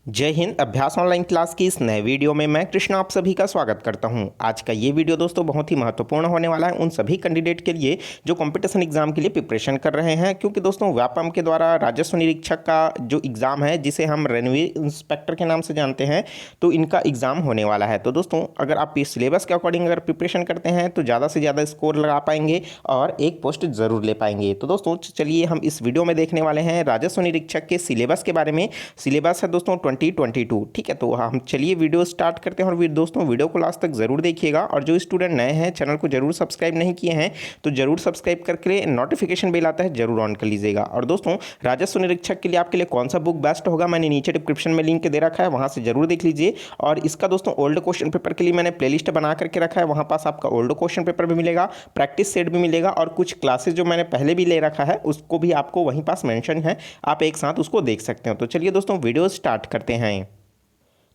जय हिंद। अभ्यास online class की इस नए वीडियो में मैं कृष्णा आप सभी का स्वागत करता हूं। आज का ये वीडियो दोस्तों बहुत ही महत्वपूर्ण होने वाला है उन सभी कैंडिडेट के लिए जो कंपटीशन एग्जाम के लिए प्रिपरेशन कर रहे हैं, क्योंकि दोस्तों व्यापम के द्वारा राजस्व निरीक्षक का जो एग्ज़ाम है, जिसे हम रेवेन्यू इंस्पेक्टर के नाम से जानते हैं, तो इनका एग्ज़ाम होने वाला है। तो दोस्तों अगर आप इस सिलेबस के अकॉर्डिंग अगर प्रिपरेशन करते हैं तो ज़्यादा से ज़्यादा स्कोर लगा पाएंगे और एक पोस्ट ज़रूर ले पाएंगे। तो दोस्तों चलिए हम इस वीडियो में देखने वाले हैं राजस्व निरीक्षक के सिलेबस के बारे में। सिलेबस है दोस्तों 2022, ठीक है। तो हम चलिए वीडियो स्टार्ट करते हैं और दोस्तों वीडियो को लास्ट तक ज़रूर देखिएगा और जो स्टूडेंट नए हैं चैनल को जरूर सब्सक्राइब नहीं किए हैं तो जरूर सब्सक्राइब करके नोटिफिकेशन बेल आता है जरूर ऑन कर लीजिएगा। और दोस्तों राजस्व निरीक्षक के लिए आपके लिए कौन सा बुक बेस्ट होगा, मैंने नीचे डिस्क्रिप्शन में लिंक दे रखा है, वहाँ से जरूर देख लीजिए। और इसका दोस्तों ओल्ड क्वेश्चन पेपर के लिए मैंने प्लेलिस्ट बना करके रखा है, वहाँ पास आपका ओल्ड क्वेश्चन पेपर भी मिलेगा, प्रैक्टिस सेट भी मिलेगा और कुछ क्लासेस जो मैंने पहले भी ले रखा है उसको भी आपको वहीं पास मेंशन है, आप एक साथ उसको देख सकते हो। तो चलिए दोस्तों वीडियो स्टार्ट करते हैं।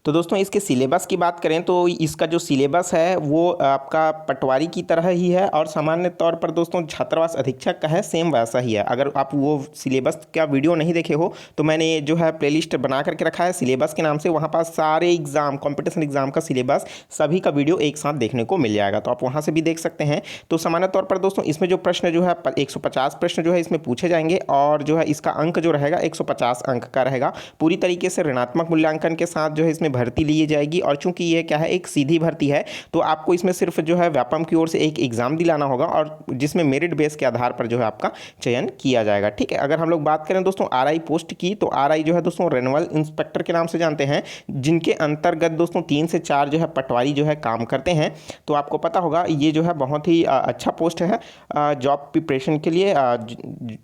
तो दोस्तों इसके सिलेबस की बात करें तो इसका जो सिलेबस है वो आपका पटवारी की तरह ही है और सामान्य तौर पर दोस्तों छात्रावास अधीक्षक का है, सेम वैसा ही है। अगर आप वो सिलेबस का वीडियो नहीं देखे हो तो मैंने जो है प्लेलिस्ट बना करके रखा है सिलेबस के नाम से, वहाँ पास सारे एग्जाम कॉम्पिटिशन एग्जाम का सिलेबस सभी का वीडियो एक साथ देखने को मिल जाएगा, तो आप वहाँ से भी देख सकते हैं। तो सामान्य तौर पर दोस्तों इसमें जो प्रश्न जो है 150 प्रश्न जो है इसमें पूछे जाएंगे और जो है इसका अंक जो रहेगा 150 अंक का रहेगा। पूरी तरीके से ऋणात्मक मूल्यांकन के साथ जो है इसमें भर्ती ली जाएगी और चूंकि ये क्या है एक सीधी भर्ती है तो आपको इसमें सिर्फ जो है व्यापम की ओर से एक एग्जाम दिलाना होगा और जिसमें मेरिट बेस के आधार पर जो है आपका चयन किया जाएगा, ठीक है। अगर हम लोग बात करें दोस्तों आरआई पोस्ट की तो आरआई जो है दोस्तों रेवेन्यू इंस्पेक्टर के नाम से जानते हैं, जिनके अंतर्गत दोस्तों 3 से 4 जो है पटवारी जो है काम करते हैं। तो आपको पता होगा ये जो है बहुत ही अच्छा पोस्ट है जॉब प्रिपरेशन के लिए,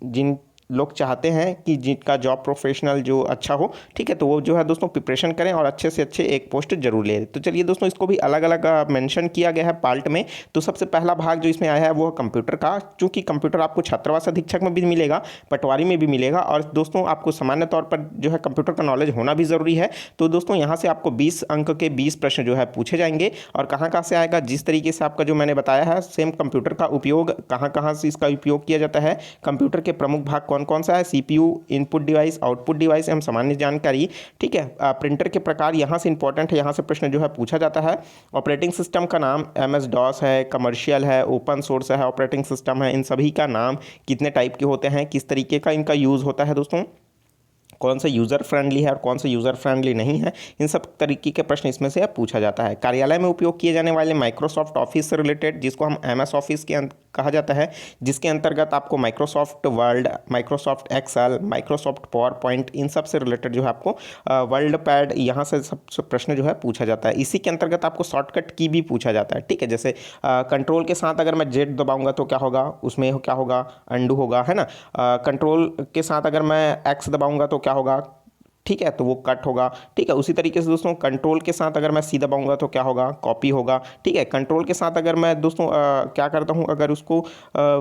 जिन लोग चाहते हैं कि जिनका जॉब प्रोफेशनल जो अच्छा हो, ठीक है, तो वो जो है दोस्तों प्रिपरेशन करें और अच्छे से अच्छे एक पोस्ट जरूर ले। तो चलिए दोस्तों इसको भी अलग अलग मेंशन किया गया है पार्ट में। तो सबसे पहला भाग जो इसमें आया है वो कंप्यूटर का, चूंकि कंप्यूटर आपको छात्रावास अधीक्षक में भी मिलेगा, पटवारी में भी मिलेगा और दोस्तों आपको सामान्य तौर पर जो है कंप्यूटर का नॉलेज होना भी ज़रूरी है। तो दोस्तों यहाँ से आपको 20 अंक के 20 प्रश्न जो है पूछे जाएंगे और कहाँ कहाँ से आएगा, जिस तरीके से आपका जो मैंने बताया है सेम कंप्यूटर का उपयोग कहाँ कहाँ से इसका उपयोग किया जाता है, कंप्यूटर के प्रमुख भाग कौन कौन सा है, CPU, input device, output device, हम सामान्य जानकारी, ठीक है। प्रिंटर के प्रकार यहाँ से इंपॉर्टेंट है, यहाँ से प्रश्न जो है पूछा जाता है। ऑपरेटिंग सिस्टम का नाम MS DOS है, कमर्शियल है, ओपन सोर्स है, ऑपरेटिंग सिस्टम है, इन सभी का नाम कितने टाइप के होते हैं, किस तरीके का इनका यूज़ होता है दोस्तों, कौन सा यूज़र फ्रेंडली है और कौन सा यूज़र फ्रेंडली नहीं है, इन सब तरीके के प्रश्न इसमें से पूछा जाता है। कार्यालय में उपयोग किए जाने वाले माइक्रोसॉफ्ट ऑफिस से रिलेटेड, जिसको हम MS ऑफिस के कहा जाता है, जिसके अंतर्गत आपको Microsoft Word, Microsoft Excel, Microsoft PowerPoint, इन सब से रिलेटेड जो है आपको वर्ल्ड पैड, यहाँ से सब प्रश्न जो है पूछा जाता है। इसी के अंतर्गत आपको शॉर्टकट की भी पूछा जाता है, ठीक है। जैसे कंट्रोल के साथ अगर मैं जेड दबाऊंगा तो क्या होगा, उसमें क्या होगा, अंडू होगा, है ना। कंट्रोल के साथ अगर मैं एक्स दबाऊंगा तो क्या होगा, ठीक है, तो वो कट होगा, ठीक है। उसी तरीके से दोस्तों कंट्रोल के साथ अगर मैं सी दबाऊंगा तो क्या होगा, कॉपी होगा, ठीक है। कंट्रोल के साथ अगर मैं दोस्तों क्या करता हूँ, अगर उसको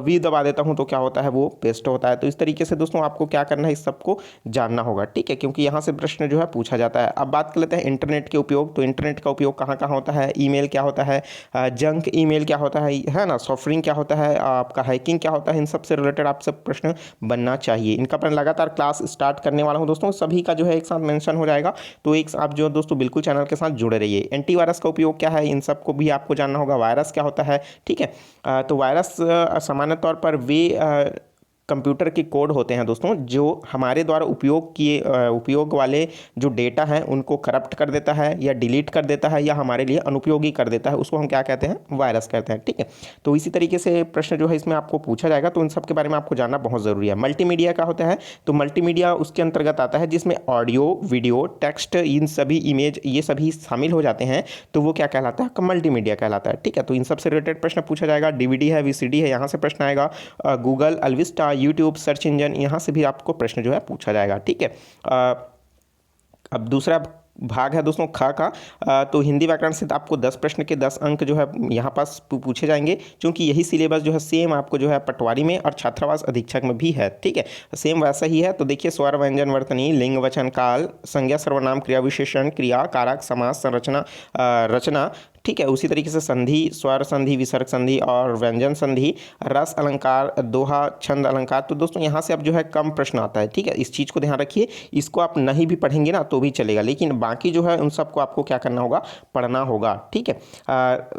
वी दबा देता हूँ तो क्या होता है, वो पेस्ट होता है। तो इस तरीके से दोस्तों आपको क्या करना है, इस सबको जानना होगा, ठीक है, क्योंकि यहाँ से प्रश्न जो है पूछा जाता है। अब बात कर लेते हैं इंटरनेट के उपयोग। तो इंटरनेट का उपयोग कहाँ कहाँ होता है, ईमेल क्या होता है, जंक ईमेल क्या होता है ना, सॉफ्टवेयर क्या होता है, आपका हैकिंग क्या होता है, इन सब से रिलेटेड आप सब प्रश्न बनना चाहिए। इनका मैं लगातार क्लास स्टार्ट करने वाला हूँ दोस्तों, सभी का जो है एक साथ मेंशन हो जाएगा, तो एक आप जो दोस्तों बिल्कुल चैनल के साथ जुड़े रहिए। एंटीवायरस का उपयोग क्या है, इन सबको भी आपको जानना होगा। वायरस क्या होता है, ठीक है। तो वायरस सामान्य तौर पर वे कंप्यूटर के कोड होते हैं दोस्तों जो हमारे द्वारा उपयोग वाले जो डेटा हैं उनको करप्ट कर देता है या डिलीट कर देता है या हमारे लिए अनुपयोगी कर देता है, उसको हम क्या कहते हैं, वायरस कहते हैं, ठीक है। तो इसी तरीके से प्रश्न जो है इसमें आपको पूछा जाएगा, तो इन सब के बारे में आपको जानना बहुत ज़रूरी है। मल्टीमीडिया का होता है, तो मल्टीमीडिया उसके अंतर्गत आता है जिसमें ऑडियो, वीडियो, टेक्स्ट, इन सभी इमेज ये सभी शामिल हो जाते हैं, तो वो क्या कहलाता है, मल्टीमीडिया कहलाता है, ठीक है। तो इन सब से रिलेटेड प्रश्न पूछा जाएगा। DVD है, VCD है, यहाँ से प्रश्न आएगा। गूगल, अल्विस्टा, यूट्यूब, सर्च इंजन, यहाँ से भी आपको प्रश्न जो है पूछा जाएगा, ठीक है। अब दूसरा भाग है दोस्तों खा का। तो हिंदी व्याकरण से आपको 10 प्रश्न के 10 अंक जो है यहाँ पास पूछे जाएंगे, क्योंकि यही सिलेबस जो है सेम आपको जो है पटवारी में और छात्रावास अधीक्षक में भी है, ठीक है, सेम वैसा ही है। तो देखिए स्वर, व्यंजन, वर्तनी, लिंग, वचन, काल, संज्ञा, सर्वनाम, क्रिया विशेषण, क्रिया, कारक, समास, संरचना, रचना, ठीक है। उसी तरीके से संधि, स्वर संधि, विसर्ग संधि और व्यंजन संधि, रस अलंकार, दोहा, छंद अलंकार। तो दोस्तों यहाँ से अब जो है कम प्रश्न आता है, ठीक है। इस चीज़ को ध्यान रखिए, इसको आप नहीं भी पढ़ेंगे ना तो भी चलेगा, लेकिन बाकी जो है उन सबको आपको क्या करना होगा, पढ़ना होगा, ठीक है।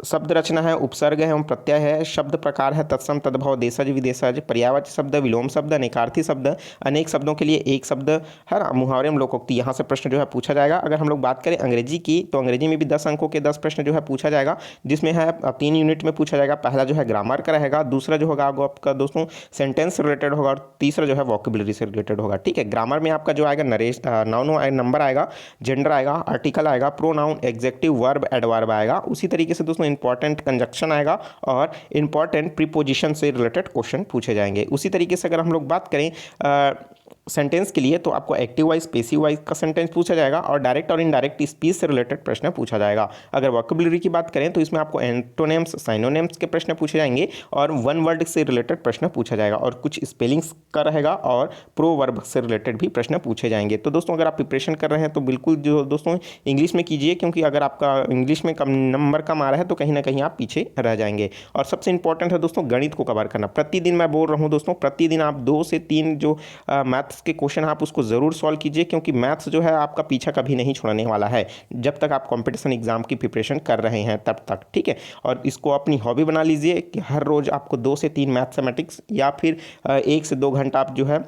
शब्द रचना है, उपसर्ग है एवं प्रत्यय है, शब्द प्रकार है तत्सम, तद्भव, देशज, विदेशज, पर्यायवाची शब्द, विलोम शब्द, अनेकार्थी शब्द, अनेक शब्दों के लिए एक शब्द है ना, मुहावरे में लोकोक्ति। यहाँ से प्रश्न जो है पूछा जाएगा। अगर हम लोग बात करें अंग्रेजी की, तो अंग्रेजी में भी 10 अंकों के 10 प्रश्न जो है पूछा जाएगा, जिसमें है 3 यूनिट में पूछा जाएगा। पहला जो है ग्रामर का रहेगा, दूसरा जो होगा आपका दोस्तों सेंटेंस रिलेटेड होगा, और तीसरा जो है वोकेबुलरी से रिलेटेड होगा, ठीक है। ग्रामर में आपका जो आएगा नाउन नंबर आएगा, जेंडर आएगा, आर्टिकल आएगा, प्रोनाउन, एग्जेक्टिव, वर्ब, एडवर्ब आएगा। उसी तरीके से दोस्तों इंपॉर्टेंट कंजक्शन आएगा और इंपॉर्टेंट प्रीपोजिशन से रिलेटेड क्वेश्चन पूछे जाएंगे। उसी तरीके से अगर हम लोग बात करें सेंटेंस के लिए, तो आपको एक्टिव वाइज, पैसिव वाइज का सेंटेंस पूछा जाएगा और डायरेक्ट और इनडायरेक्ट स्पीच से रिलेटेड प्रश्न पूछा जाएगा। अगर वोकेबुलरी की बात करें तो इसमें आपको एंटोनिम्स, साइनोनिम्स के प्रश्न पूछे जाएंगे और वन वर्ड से रिलेटेड प्रश्न पूछा जाएगा, और कुछ स्पेलिंग्स का रहेगा और प्रोवर्ब से रिलेटेड भी प्रश्न पूछे जाएंगे। तो दोस्तों अगर आप प्रिपरेशन कर रहे हैं तो बिल्कुल जो दोस्तों इंग्लिश में कीजिए, क्योंकि अगर आपका इंग्लिश में कम नंबर कम आ रहा है तो कहीं ना कहीं आप पीछे रह जाएंगे। और सबसे इंपॉर्टेंट है दोस्तों गणित को कवर करना। प्रतिदिन मैं बोल रहा हूँ दोस्तों, प्रतिदिन आप 2 से 3 जो मैथ्स के क्वेश्चन आप उसको ज़रूर सॉल्व कीजिए, क्योंकि मैथ्स जो है आपका पीछा कभी नहीं छोड़ने वाला है जब तक आप कंपटीशन एग्जाम की प्रिपरेशन कर रहे हैं तब तक, ठीक है। और इसको अपनी हॉबी बना लीजिए कि हर रोज़ आपको 2 से 3 मैथमेटिक्स या फिर 1 से 2 घंटा आप जो है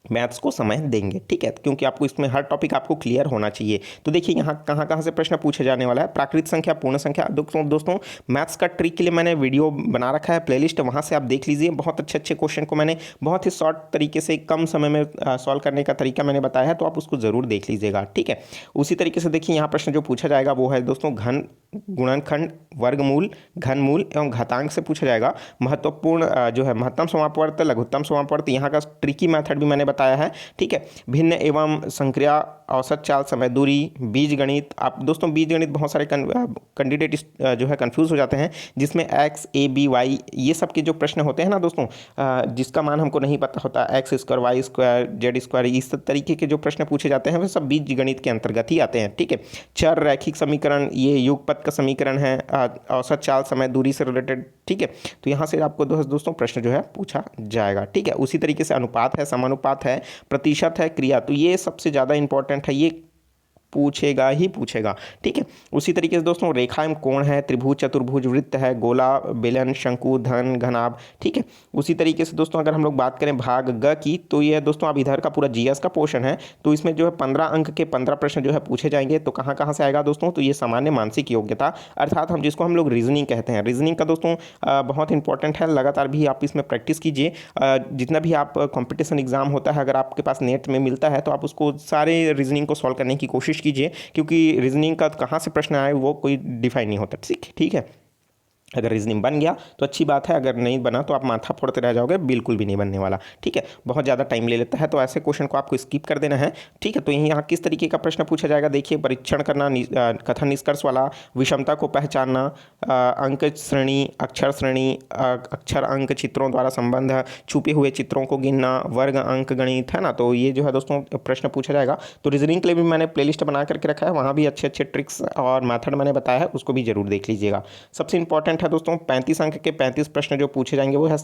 मैथ्स को समय देंगे, ठीक है, क्योंकि आपको इसमें हर टॉपिक आपको क्लियर होना चाहिए। तो देखिए यहाँ कहाँ कहाँ से प्रश्न पूछे जाने वाला है। प्राकृत संख्या, पूर्ण संख्या। दोस्तों मैथ्स का ट्रिक के लिए मैंने वीडियो बना रखा है, प्लेलिस्ट, वहाँ से आप देख लीजिए। बहुत अच्छे अच्छे क्वेश्चन को मैंने बहुत ही शॉर्ट तरीके से कम समय में सॉल्व करने का तरीका मैंने बताया है, तो आप उसको ज़रूर देख लीजिएगा, ठीक है। उसी तरीके से देखिए यहाँ प्रश्न जो पूछा जाएगा वो है दोस्तों घन, गुणनखंड, वर्गमूल, घनमूल एवं घातांक से पूछा जाएगा। महत्वपूर्ण जो है महत्तम समापवर्त, लघुत्तम समापवर्त, यहाँ का ट्रिकी मेथड भी मैंने बताया है, ठीक है। भिन्न एवं संक्रिया, औसत चाल, समय दूरी, बीज गणित। आप दोस्तों बीज गणित बहुत सारे कैंडिडेट जो है कंफ्यूज हो जाते हैं, जिसमें एक्स, ए, बी, वाई ये सब के जो प्रश्न होते हैं ना दोस्तों, जिसका मान हमको नहीं पता होता, X square, Y square, Z square, इस तरीके के जो प्रश्न पूछे जाते हैं वे सब बीज गणित के अंतर्गत ही आते हैं, ठीक है। चर, रैखिक समीकरण, ये युगपत का समीकरण है, औसत चाल, समय दूरी से रिलेटेड, ठीक है। तो यहाँ से आपको दोस्तों प्रश्न जो है पूछा जाएगा, ठीक है। उसी तरीके से अनुपात है, समानुपात है, प्रतिशत है, क्रिया, तो ये सबसे ज़्यादा इंपॉर्टेंट है, ये पूछेगा ही पूछेगा, ठीक है। उसी तरीके से दोस्तों रेखा एवं कोण है, त्रिभुज, चतुर्भुज, वृत्त है, गोला, बेलन, शंकु, धन, घनाभ, ठीक है। उसी तरीके से दोस्तों अगर हम लोग बात करें भाग ग की, तो ये दोस्तों अब इधर का पूरा जीएस का पोर्शन है, तो इसमें जो है 15 अंक के 15 प्रश्न जो है पूछे जाएंगे। तो कहाँ कहाँ से आएगा दोस्तों, तो ये सामान्य मानसिक योग्यता, अर्थात हम जिसको हम लोग रीजनिंग कहते हैं। रीजनिंग का दोस्तों बहुत इंपॉर्टेंट है, लगातार भी आप इसमें प्रैक्टिस कीजिए। जितना भी आप कॉम्पिटिशन एग्जाम होता है, अगर आपके पास नेट में मिलता है तो आप उसको सारे रीजनिंग को सॉल्व करने की कोशिश कीजिए, क्योंकि रीजनिंग का कहाँ से प्रश्न आए वो कोई डिफाइन नहीं होता, ठीक है। अगर रीजनिंग बन गया तो अच्छी बात है, अगर नहीं बना तो आप माथा फोड़ते रह जाओगे, बिल्कुल भी नहीं बनने वाला, ठीक है। बहुत ज़्यादा टाइम ले लेता है, तो ऐसे क्वेश्चन को आपको स्किप कर देना है, ठीक है। तो यहाँ किस तरीके का प्रश्न पूछा जाएगा, देखिए परीक्षण करना, कथन निष्कर्ष वाला, विषमता को पहचानना, अंक श्रेणी, अक्षर श्रेणी, अक्षर अंक, चित्रों द्वारा संबंध, छुपे हुए चित्रों को गिनना, वर्ग अंक गणित, है ना। तो ये जो है दोस्तों प्रश्न पूछा जाएगा। तो रीजनिंग के लिए भी मैंने प्लेलिस्ट बना करके रखा है, वहाँ भी अच्छे अच्छे ट्रिक्स और मैथड मैंने बताया है, उसको भी जरूर देख लीजिएगा। सबसे इंपॉर्टेंट है दोस्तों 35 अंक के 35 प्रश्न जो पूछे जाएंगे वो है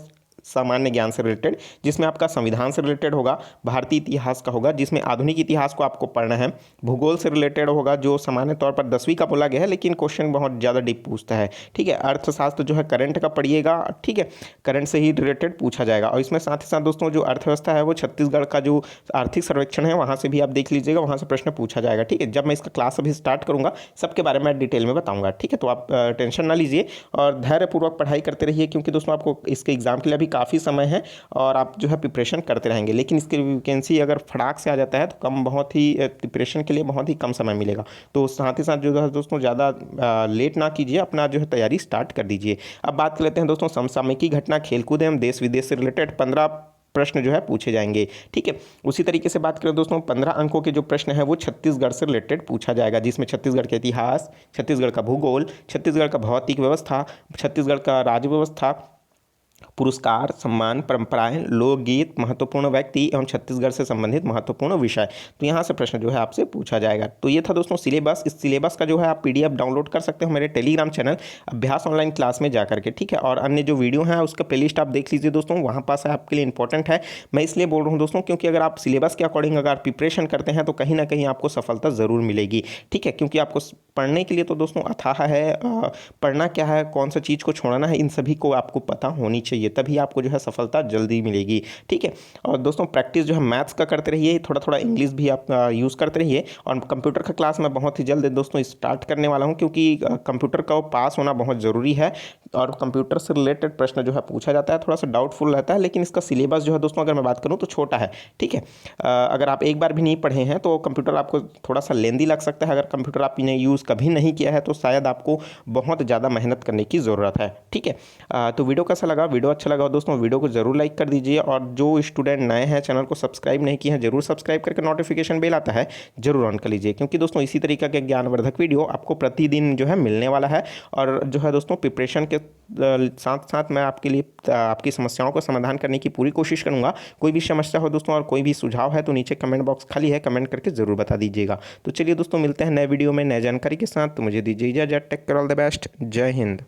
सामान्य ज्ञान से रिलेटेड, जिसमें आपका संविधान से रिलेटेड होगा, भारतीय इतिहास का होगा, जिसमें आधुनिक इतिहास को आपको पढ़ना है, भूगोल से रिलेटेड होगा जो सामान्य तौर पर 10वीं का बोला गया है, लेकिन क्वेश्चन बहुत ज़्यादा डीप पूछता है, ठीक है। अर्थशास्त्र जो है करंट का पढ़िएगा, ठीक है, करंट से ही रिलेटेड पूछा जाएगा। और इसमें साथ ही साथ दोस्तों जो अर्थव्यवस्था है वो छत्तीसगढ़ का जो आर्थिक सर्वेक्षण है वहाँ से भी आप देख लीजिएगा, वहाँ से प्रश्न पूछा जाएगा, ठीक है। जब मैं इसका क्लास अभी स्टार्ट करूँगा सबके बारे में डिटेल में बताऊँगा, ठीक है। तो आप टेंशन ना लीजिए और धैर्यपूर्वक पढ़ाई करते रहिए, क्योंकि दोस्तों आपको इसके एग्जाम के लिए अभी काफ़ी समय है और आप जो है प्रिपरेशन करते रहेंगे। लेकिन इसकी वैकेंसी अगर फटाक से आ जाता है तो कम, बहुत ही प्रिपरेशन के लिए बहुत ही कम समय मिलेगा। तो साथ ही साथ जो है दोस्तों ज़्यादा लेट ना कीजिए, अपना जो है तैयारी स्टार्ट कर दीजिए। अब बात कर लेते हैं दोस्तों समसामयिकी घटना, खेलकूद एवं देश विदेश से रिलेटेड 15 प्रश्न जो है पूछे जाएंगे, ठीक है। उसी तरीके से बात करें दोस्तों 15 अंकों के जो प्रश्न है वो छत्तीसगढ़ से रिलेटेड पूछा जाएगा, जिसमें छत्तीसगढ़ का इतिहास, छत्तीसगढ़ का भूगोल, छत्तीसगढ़ का भौतिक व्यवस्था, छत्तीसगढ़ का राज्य व्यवस्था, पुरस्कार, सम्मान, परंपराएं, लोकगीत, महत्वपूर्ण व्यक्ति एवं छत्तीसगढ़ से संबंधित महत्वपूर्ण विषय। तो यहाँ से प्रश्न जो है आपसे पूछा जाएगा। तो ये था दोस्तों सिलेबस। इस सिलेबस का जो है आप पीडीएफ डाउनलोड कर सकते हो मेरे टेलीग्राम चैनल अभ्यास ऑनलाइन क्लास में जाकर के, ठीक है। और अन्य जो वीडियो है उसका प्लेलिस्ट आप देख लीजिए दोस्तों, वहाँ पास है, आपके लिए इंपॉर्टेंट है। मैं इसलिए बोल रहा हूँ दोस्तों क्योंकि अगर आप सिलेबस के अकॉर्डिंग अगर प्रिपरेशन करते हैं तो कहीं ना कहीं आपको सफलता ज़रूर मिलेगी, ठीक है। क्योंकि आपको पढ़ने के लिए तो दोस्तों अथाह है, पढ़ना क्या है, कौन सा चीज़ को छोड़ना है, इन सभी को आपको पता होनी चाहिए, तभी आपको जो है सफलता जल्दी मिलेगी, ठीक है। और दोस्तों प्रैक्टिस जो है मैथ्स का करते रहिए, थोड़ा थोड़ा इंग्लिश भी आप यूज़ करते रहिए। और कंप्यूटर का क्लास मैं बहुत ही जल्द दोस्तों स्टार्ट करने वाला हूँ, क्योंकि कंप्यूटर का पास होना बहुत ज़रूरी है। और कंप्यूटर से रिलेटेड प्रश्न जो है पूछा जाता है, थोड़ा सा डाउटफुल रहता है, लेकिन इसका सिलेबस जो है दोस्तों अगर मैं बात करूँ तो छोटा है, ठीक है। अगर आप एक बार भी नहीं पढ़े हैं तो कंप्यूटर आपको थोड़ा सा लेंदी लग सकता है। अगर कंप्यूटर आपने यूज़ कभी नहीं किया है तो शायद आपको बहुत ज़्यादा मेहनत करने की ज़रूरत है, ठीक है। तो वीडियो कैसा लगा? वीडियो अच्छा लगा दोस्तों वीडियो को जरूर लाइक कर दीजिए। और जो स्टूडेंट नए हैं चैनल को सब्सक्राइब नहीं किए हैं जरूर सब्सक्राइब करके नोटिफिकेशन बेल आता है जरूर ऑन कर लीजिए, क्योंकि दोस्तों इसी तरीके के ज्ञानवर्धक वीडियो आपको प्रतिदिन जो है मिलने वाला है। और जो है दोस्तों प्रिपरेशन के साथ साथ मैं आपके लिए आपकी समस्याओं का समाधान करने की पूरी कोशिश करूंगा। कोई भी समस्या हो दोस्तों और कोई भी सुझाव है तो नीचे कमेंट बॉक्स खाली है, कमेंट करके जरूर बता दीजिएगा। तो चलिए दोस्तों मिलते हैं नए वीडियो में नए जानकारी के साथ। तो मुझे दीजिए इजाजत। Take care, all the best, जय हिंद।